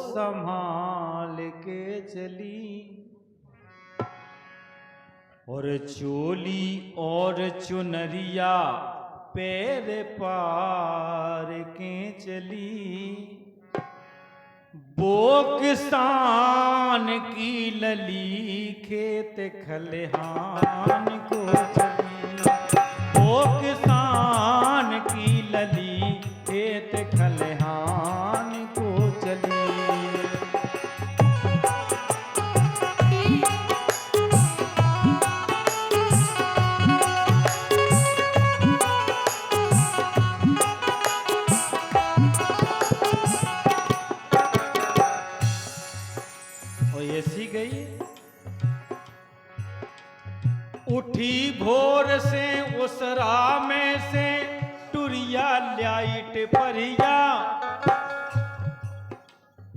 संभाल के चली, और चोली और चुनरिया पैर पार के चली। वो किसान की लली खेत खलिहान को चली, वो किसान की लली खेत खलिहान को चली। ऐसी गई, उठी भोर से उस राह में से टुरिया लाइट परिया,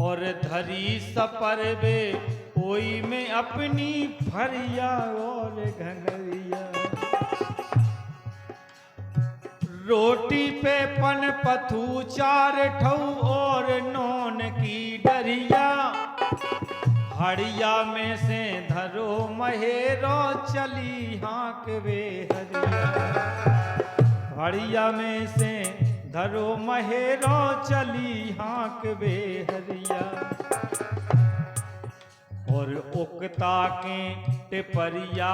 और धरी सपर वे ओई में अपनी फरिया और घंगरिया। रोटी पे पन पथू चार ठऊ और नौन की डरिया, हड़िया में से धरो महेरो चली हाँक वे हरिया। हड़िया में से धरो महेरो चली हाँक वे हरिया। और उकता के टिपरिया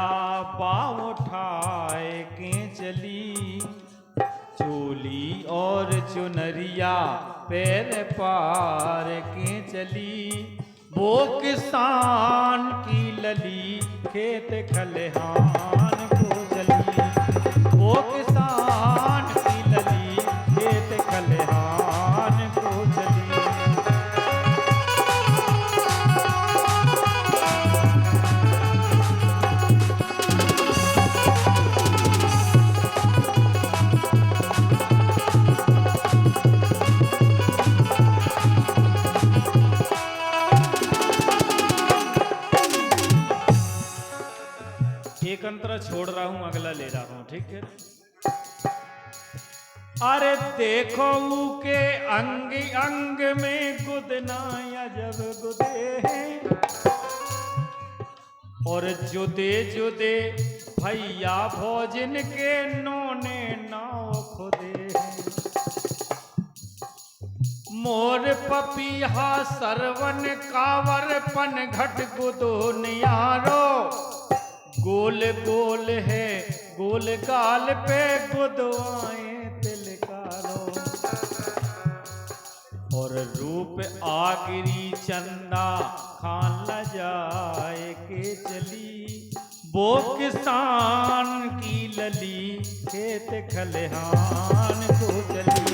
बाव उठाए के चली, चोली और चुनरिया पैर पार के चली। वो किसान की लली खेत खलिहान को चली, वो किसान की लली खेत खलिहान को चली। एक अंतरा छोड़ रहा हूं, अगला ले रहा हूं, ठीक है। अरे देखो के अंग अंग में गुदनाया जब गुदे हैं, और जुदे जुदे भैया भोजन के नोने नाव खुदे हैं। मोर पपीहा सरवन कावर पन घट गुदो नियारो, गोल गोल है गोल गाल पे गुदवाए तिलकारो। और रूप आगिरी चंदा खान ल जाए के चली, वो किसान की लली खेत खलिहान को चली।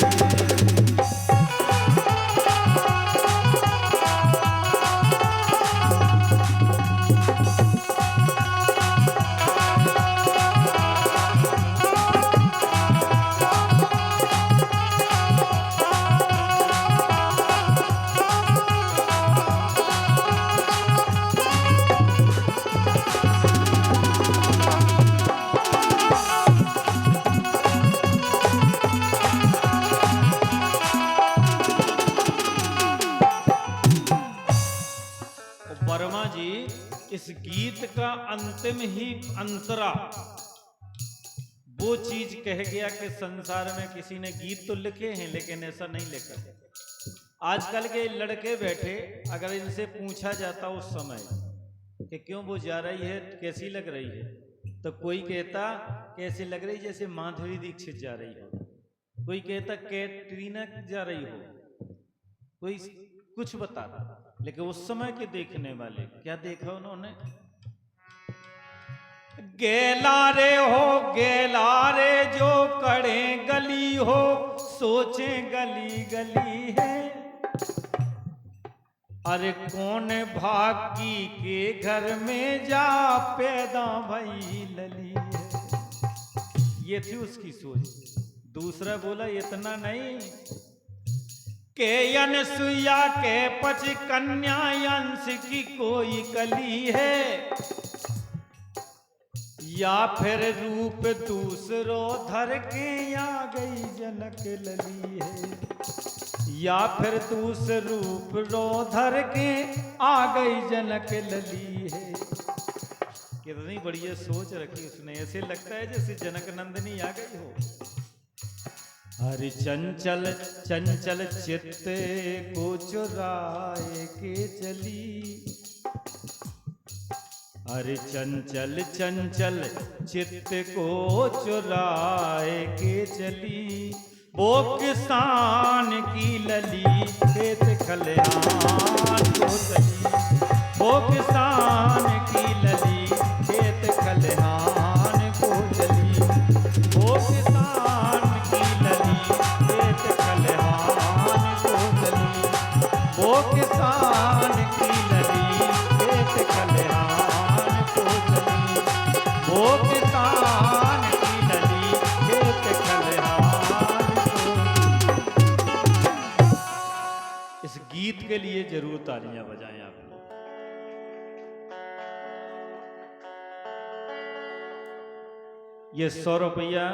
वर्मा जी इस गीत का अंतिम ही अंतरा वो चीज कह गया कि संसार में किसी ने गीत तो लिखे हैं लेकिन ऐसा नहीं लिखा। आजकल के लड़के बैठे अगर इनसे पूछा जाता उस समय कि क्यों वो जा रही है, कैसी लग रही है, तो कोई कहता कैसी लग रही जैसे माधुरी दीक्षित जा रही हो, कोई कहता कैटरीना जा रही हो, कोई कुछ बताता। लेकिन उस समय के देखने वाले क्या देखा उन्होंने, गेला रे जो कड़े गली हो, सोचे गली गली है। अरे कौन भागी के घर में जा पैदा भई लली है। ये थी उसकी सोच। दूसरा बोला इतना नहीं के अनसुईया के पच कन्या अंश की कोई कली है, या फिर रूप दूसरो धर के आ गई जनक लली है। या फिर दूसरे रूप रो धर के आ गई जनक लली है। कितनी बढ़िया सोच रखी उसने, ऐसे लगता है जैसे जनक नंदिनी आ गई हो। हरि चंचल चंचल चित्त को चुराए के चली, हरि चंचल चंचल चित्त को चुराए के चली। वो किसान की लली खेत खलिहान को चली, वो किसान की लली खेत खलिहान को चली, वो किसान की लली खेत खलिहान को चली, वो किसान की लली खेत खलिहान को चली, वो किसान की लली खेत खलिहान को। इस गीत के लिए जरूर तालियां बजाएं आप लोग। ये 100 रुपया